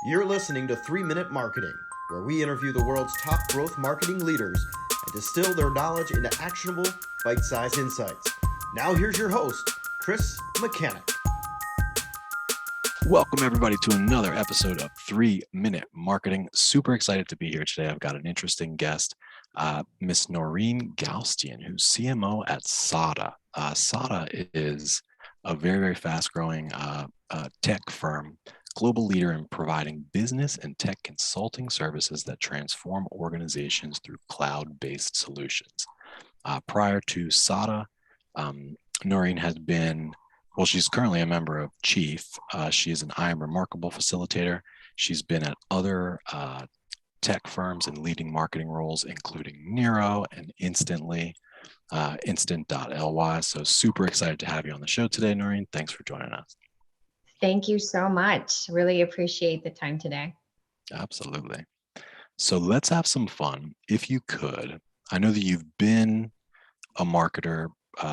You're listening to 3 Minute Marketing, where we interview the world's top growth marketing leaders and distill their knowledge into actionable, bite-sized insights. Now here's your host, Chris Mechanic. Welcome everybody to another episode of 3 Minute Marketing. Super excited to be here today. I've got an interesting guest, Miss Narine Galstian, who's CMO at SADA. SADA is a very, very fast-growing tech firm, global leader in providing business and tech consulting services that transform organizations through cloud-based solutions. Prior to SADA, Noreen has been, well, she's currently a member of Chief. She is an I Am Remarkable facilitator. She's been at other tech firms in leading marketing roles, including Nero and Instant.ly. So super excited to have you on the show today, Noreen. Thanks for joining us. Thank you so much. Really appreciate the time today. Absolutely. So let's have some fun. If you could, I know that you've been a marketer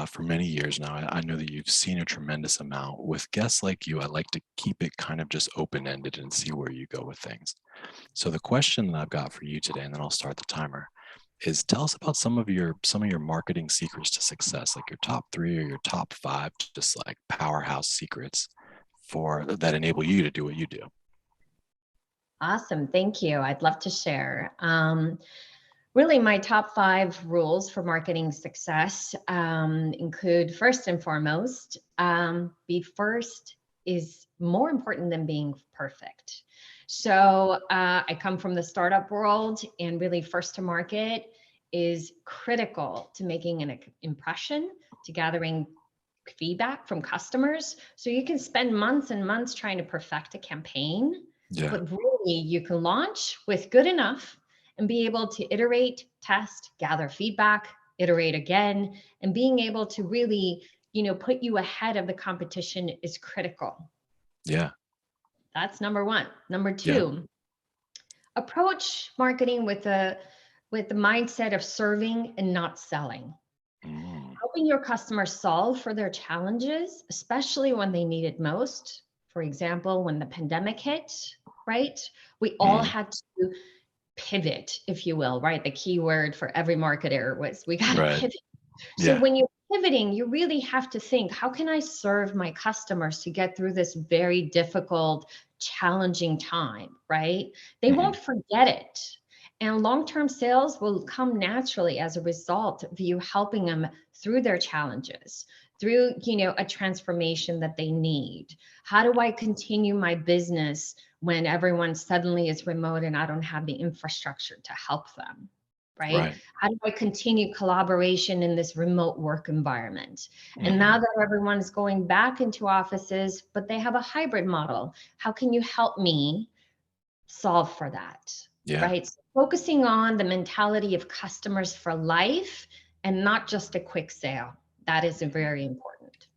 for many years now. I know that you've seen a tremendous amount. With guests like you, I like to keep it kind of just open-ended and see where you go with things. So the question that I've got for you today, and then I'll start the timer, is tell us about some of your marketing secrets to success, like your top 3 or your top 5, just like powerhouse secrets that enable you to do what you do. Awesome. Thank you. I'd love to share. Really, my top 5 rules for marketing success include, first and foremost, be first is more important than being perfect. So I come from the startup world, and really first to market is critical to making an impression, to gathering feedback from customers. So you can spend months and months trying to perfect a campaign, but really you can launch with good enough and be able to iterate, test, gather feedback, iterate again, and being able to really, put you ahead of the competition is critical. Yeah. That's number 1. Number 2, approach marketing with the mindset of serving and not selling. Helping your customers solve for their challenges, especially when they need it most. For example, when the pandemic hit, right? We all had to pivot, if you will, right? The key word for every marketer was we got to pivot. So when you're pivoting, you really have to think, how can I serve my customers to get through this very difficult, challenging time, right? They won't forget it. And long-term sales will come naturally as a result of you helping them through their challenges, through, a transformation that they need. How do I continue my business when everyone suddenly is remote and I don't have the infrastructure to help them, right? How do I continue collaboration in this remote work environment? And now that everyone's going back into offices, but they have a hybrid model, how can you help me solve for that? Right? So focusing on the mentality of customers for life and not just a quick sale. That is very important.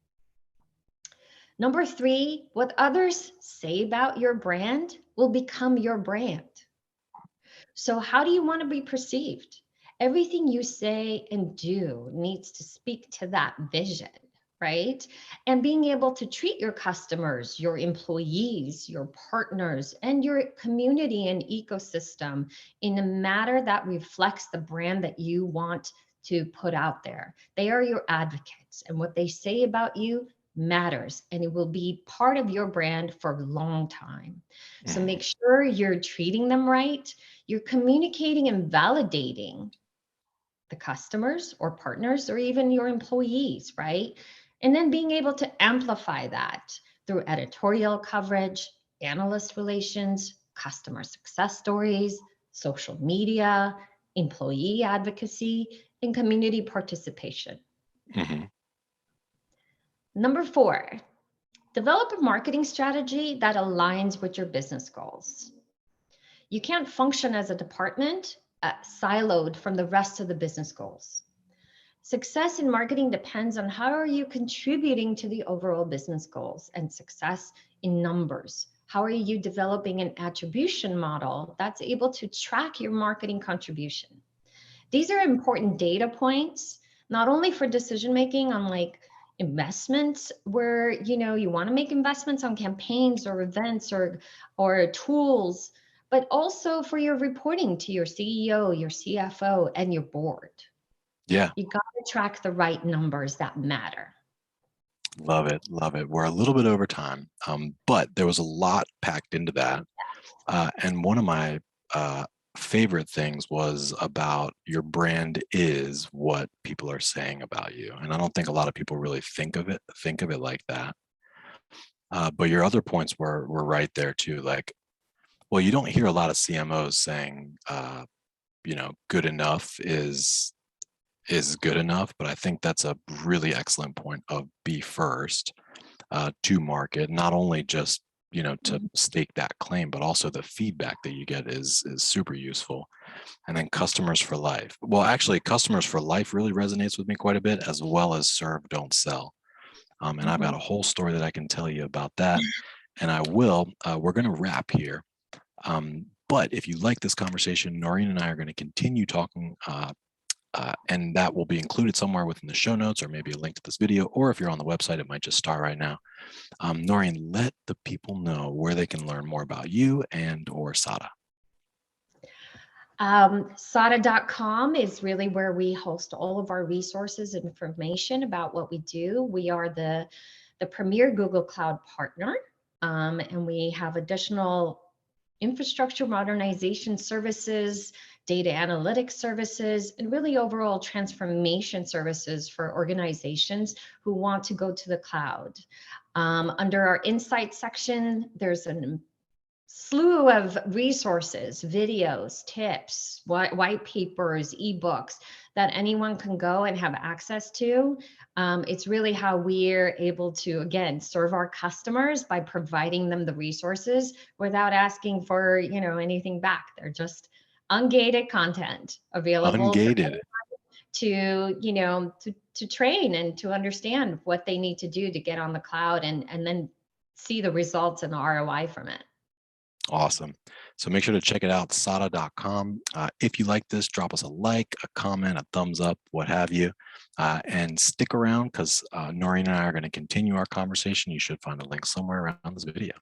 Number 3, what others say about your brand will become your brand. So how do you want to be perceived? Everything you say and do needs to speak to that vision, right? And being able to treat your customers, your employees, your partners, and your community and ecosystem in a manner that reflects the brand that you want to put out there. They are your advocates, and what they say about you matters, and it will be part of your brand for a long time. So make sure you're treating them right. You're communicating and validating the customers or partners or even your employees, right? And then being able to amplify that through editorial coverage, analyst relations, customer success stories, social media, employee advocacy, and community participation. Number 4, develop a marketing strategy that aligns with your business goals. You can't function as a department siloed from the rest of the business goals. Success in marketing depends on how are you contributing to the overall business goals and success in numbers. How are you developing an attribution model that's able to track your marketing contribution? These are important data points, not only for decision making on investments where, you want to make investments on campaigns or events or tools, but also for your reporting to your CEO, your CFO, and your board. Yeah. You got to track the right numbers that matter. Love it. Love it. We're a little bit over time, but there was a lot packed into that. And one of my favorite things was about your brand is what people are saying about you. And I don't think a lot of people really think of it like that. But your other points were right there too. Like, well, you don't hear a lot of CMOs saying, good enough is good enough, but I think that's a really excellent point of be first to market, not only just to stake that claim, but also the feedback that you get is super useful. And then customers for life. Well, actually, customers for life really resonates with me quite a bit, as well as serve, don't sell. And I've got a whole story that I can tell you about that. And I will. We're going to wrap here. But if you like this conversation, Narine and I are going to continue talking. And that will be included somewhere within the show notes, or maybe a link to this video, or if you're on the website, it might just start right now. Narine, let the people know where they can learn more about you and or SADA. SADA.com is really where we host all of our resources and information about what we do. We are the premier Google Cloud partner, and we have additional infrastructure modernization services, data analytics services, and really overall transformation services for organizations who want to go to the cloud. Under our insight section, there's a slew of resources, videos, tips, white papers, ebooks that anyone can go and have access to. It's really how we're able to, again, serve our customers by providing them the resources without asking for, anything back. They're just ungated content available Ungated. to train and to understand what they need to do to get on the cloud and then see the results and the ROI from it. Awesome. So make sure to check it out, SADA.com. If you like this, drop us a like, a comment, a thumbs up, what have you. And stick around because Narine and I are going to continue our conversation. You should find a link somewhere around this video.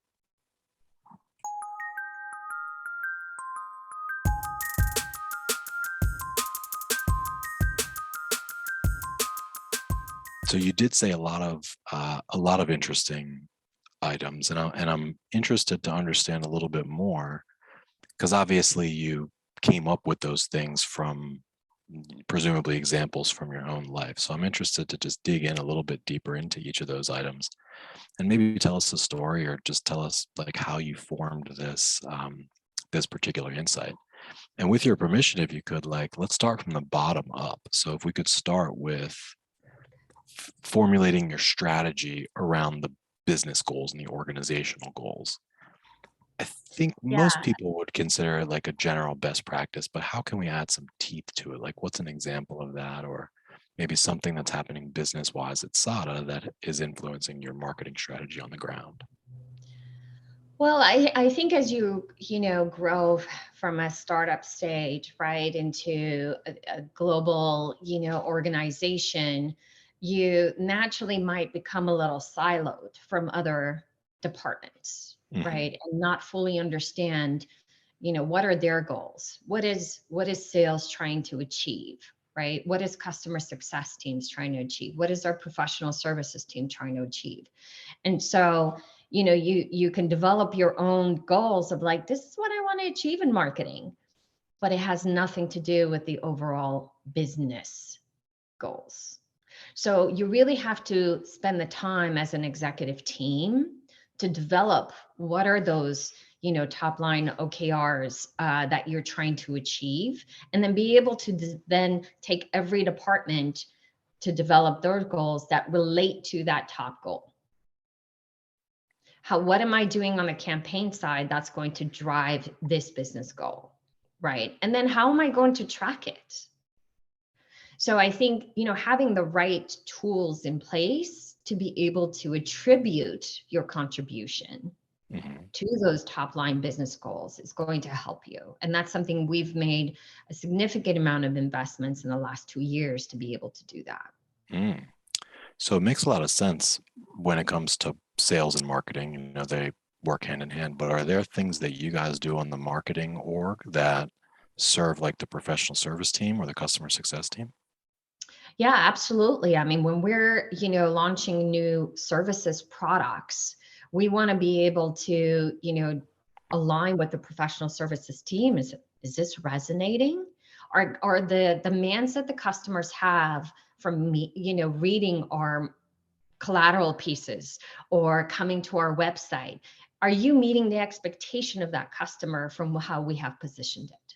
So you did say a lot of interesting items, and I'm interested to understand a little bit more, because obviously you came up with those things from presumably examples from your own life. So I'm interested to just dig in a little bit deeper into each of those items, and maybe tell us a story, or just tell us like how you formed this this particular insight. And with your permission, if you could, let's start from the bottom up. So if we could start with formulating your strategy around the business goals and the organizational goals. I think most people would consider it like a general best practice, but how can we add some teeth to it? Like, what's an example of that, or maybe something that's happening business-wise at SADA that is influencing your marketing strategy on the ground? Well, I think as you grow from a startup stage, right, into a global, organization, you naturally might become a little siloed from other departments, right? And not fully understand, what are their goals? What is sales trying to achieve, right? What is customer success teams trying to achieve? What is our professional services team trying to achieve? And so, you can develop your own goals of like, this is what I want to achieve in marketing, but it has nothing to do with the overall business goals. So you really have to spend the time as an executive team to develop what are those, top line OKRs that you're trying to achieve, and then be able to then take every department to develop those goals that relate to that top goal. What am I doing on the campaign side that's going to drive this business goal, right? And then how am I going to track it? So I think, having the right tools in place to be able to attribute your contribution to those top line business goals is going to help you. And that's something we've made a significant amount of investments in the last 2 years to be able to do that. So it makes a lot of sense when it comes to sales and marketing. You know, they work hand in hand, but are there things that you guys do on the marketing org that serve like the professional service team or the customer success team? Yeah, absolutely. I mean, when we're, launching new services products, we want to be able to, align with the professional services team. Is this resonating? Are the demands that the customers have from me, reading our collateral pieces or coming to our website, are you meeting the expectation of that customer from how we have positioned it?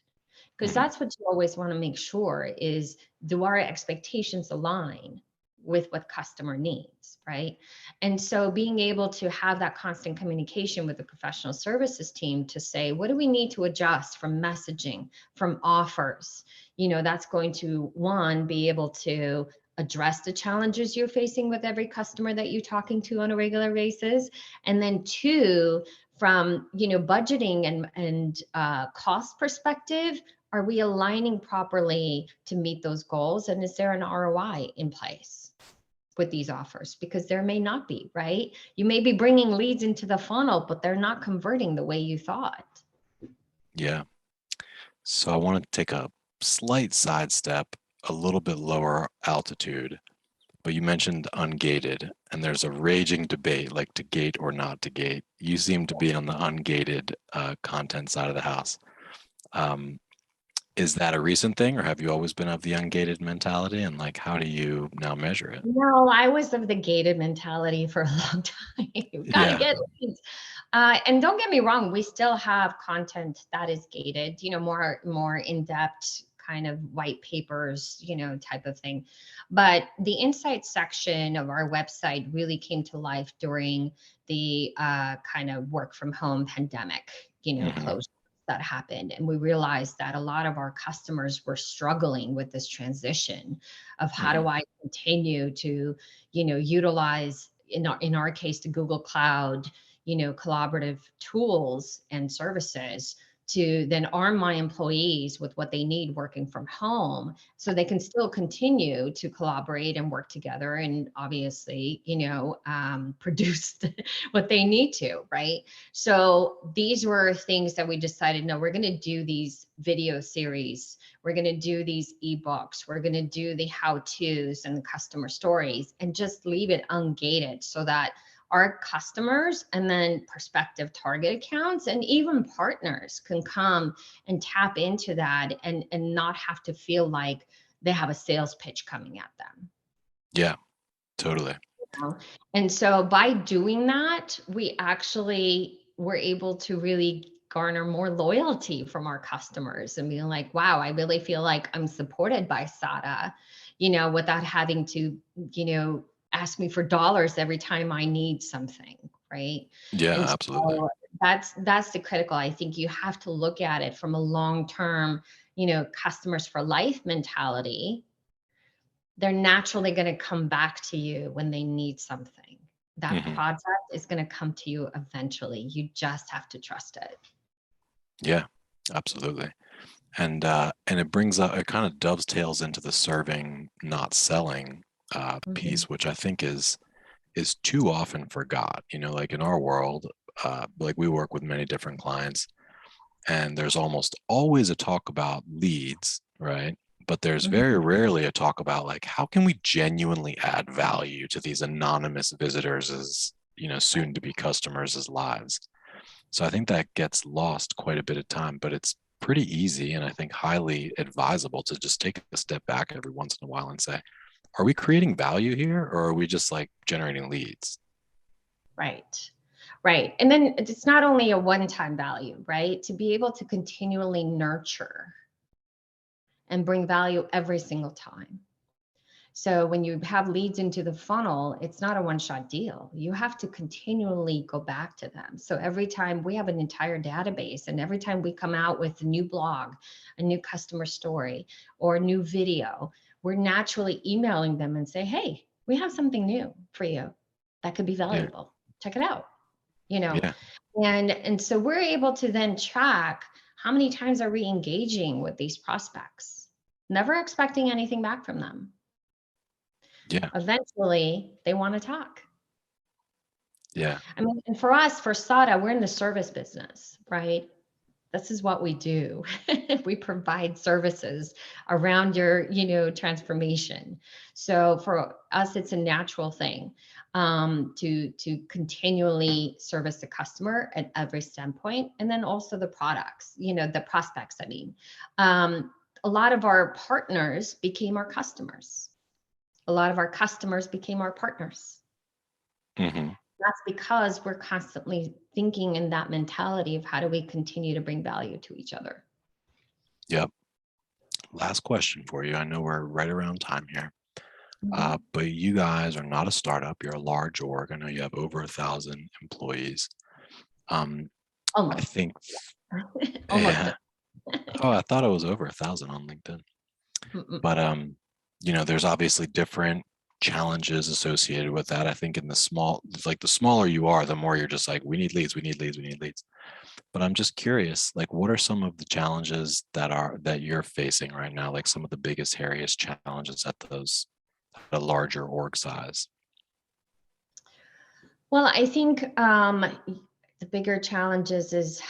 Because Mhm. that's what you always want to make sure is, do our expectations align with what customer needs, right? And so being able to have that constant communication with the professional services team to say, what do we need to adjust from messaging, from offers? That's going to, one, be able to address the challenges you're facing with every customer that you're talking to on a regular basis. And then two, from budgeting and cost perspective, are we aligning properly to meet those goals? And is there an ROI in place with these offers? Because there may not be, right? You may be bringing leads into the funnel, but they're not converting the way you thought. Yeah. So I want to take a slight sidestep, a little bit lower altitude, but you mentioned ungated, and there's a raging debate like to gate or not to gate. You seem to be on the ungated content side of the house. Um, is that a recent thing, or have you always been of the ungated mentality? And like, how do you now measure it? No, I was of the gated mentality for a long time. Got to Yeah. get leads. And don't get me wrong, we still have content that is gated, more in-depth kind of white papers, type of thing. But the insight section of our website really came to life during the kind of work from home pandemic, Hmm. close that happened. And we realized that a lot of our customers were struggling with this transition of how Hmm. do I continue to, utilize in our case, the Google Cloud, collaborative tools and services to then arm my employees with what they need working from home so they can still continue to collaborate and work together and obviously, produce what they need to, right? So these were things that we decided, no, we're going to do these video series. We're going to do these ebooks. We're going to do the how-tos and the customer stories and just leave it ungated so that our customers and then prospective target accounts and even partners can come and tap into that and not have to feel like they have a sales pitch coming at them. Yeah, totally. Know? And so by doing that, we actually were able to really garner more loyalty from our customers and being like, wow, I really feel like I'm supported by SADA, without having to, ask me for dollars every time I need something, right? Yeah, And absolutely. so that's the critical. I think you have to look at it from a long-term, customers for life mentality. They're naturally going to come back to you when they need something. That Hmm. project is going to come to you eventually. You just have to trust it. Yeah, absolutely. And it brings up, it kind of dovetails into the serving, not selling Mhm. piece, which I think is too often forgot. You know, like in our world, like we work with many different clients, and there's almost always a talk about leads, right? But there's very Mhm. rarely a talk about like how can we genuinely add value to these anonymous visitors as, you know, soon to be customers as lives. So I think that gets lost quite a bit of time, but it's pretty easy and I think highly advisable to just take a step back every once in a while and say, are we creating value here or are we just like generating leads? Right. Right. And then it's not only a one-time value, right? To be able to continually nurture and bring value every single time. So when you have leads into the funnel, it's not a one-shot deal. You have to continually go back to them. So every time we have an entire database, and every time we come out with a new blog, a new customer story, or a new video, we're naturally emailing them and say, hey, we have something new for you that could be Yeah. valuable. Check it out. You know, Yeah. and so we're able to then track how many times are we engaging with these prospects, never expecting anything back from them. Yeah. Eventually they want to talk. Yeah. I mean, and for us, for SADA, we're in the service business, right? This is what we do. We provide services around your, transformation. So for us, it's a natural thing to continually service the customer at every standpoint, and then also the products, the prospects. I mean, a lot of our partners became our customers. A lot of our customers became our partners. Mm-hmm. That's because we're constantly thinking in that mentality of how do we continue to bring value to each other. Yep. Last question for you. I know we're right around time here, but you guys are not a startup. You're a large org. I know you have over 1,000 employees. I Almost. think. Almost. Yeah. Oh, I thought it was over 1,000 on LinkedIn. But there's obviously different challenges associated with that. I think in the smaller you are, the more you're just like, we need leads. But I'm just curious, like, what are some of the challenges that you're facing right now? Like some of the biggest, hairiest challenges at a larger org size? Well, I think the bigger challenges is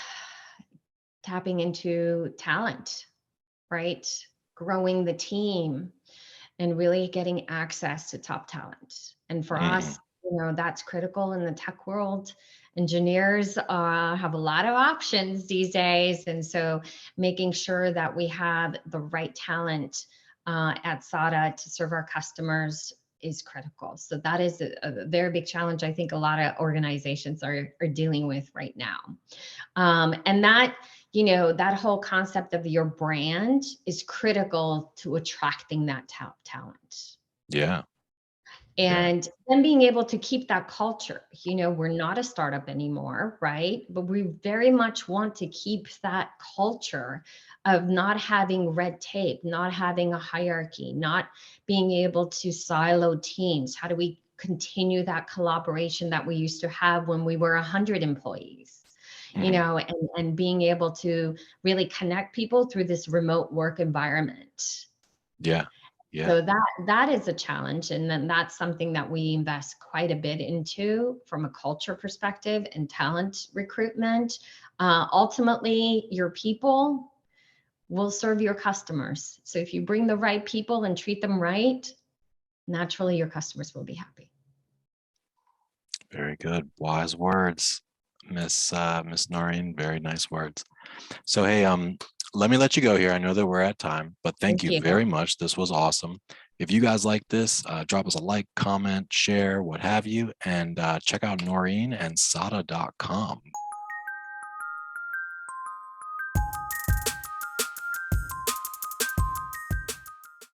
tapping into talent, right? Growing the team and really getting access to top talent. And for us, that's critical in the tech world. Engineers have a lot of options these days. And so making sure that we have the right talent at SADA to serve our customers is critical. So that is a very big challenge I think a lot of organizations are dealing with right now. And that, that whole concept of your brand is critical to attracting that talent. Yeah. And then being able to keep that culture, we're not a startup anymore, right? But we very much want to keep that culture of not having red tape, not having a hierarchy, not being able to silo teams. How do we continue that collaboration that we used to have when we were 100 employees? And being able to really connect people through this remote work environment. Yeah. Yeah. So that is a challenge. And then that's something that we invest quite a bit into from a culture perspective and talent recruitment. Ultimately, your people will serve your customers. So if you bring the right people and treat them right, naturally your customers will be happy. Very good. Wise words, Miss Narine. Very nice words. So hey, let me let you go here. I know that we're at time, but thank you very much. This was awesome. If you guys like this, drop us a like, comment, share, what have you, and check out Narine and SADA.com.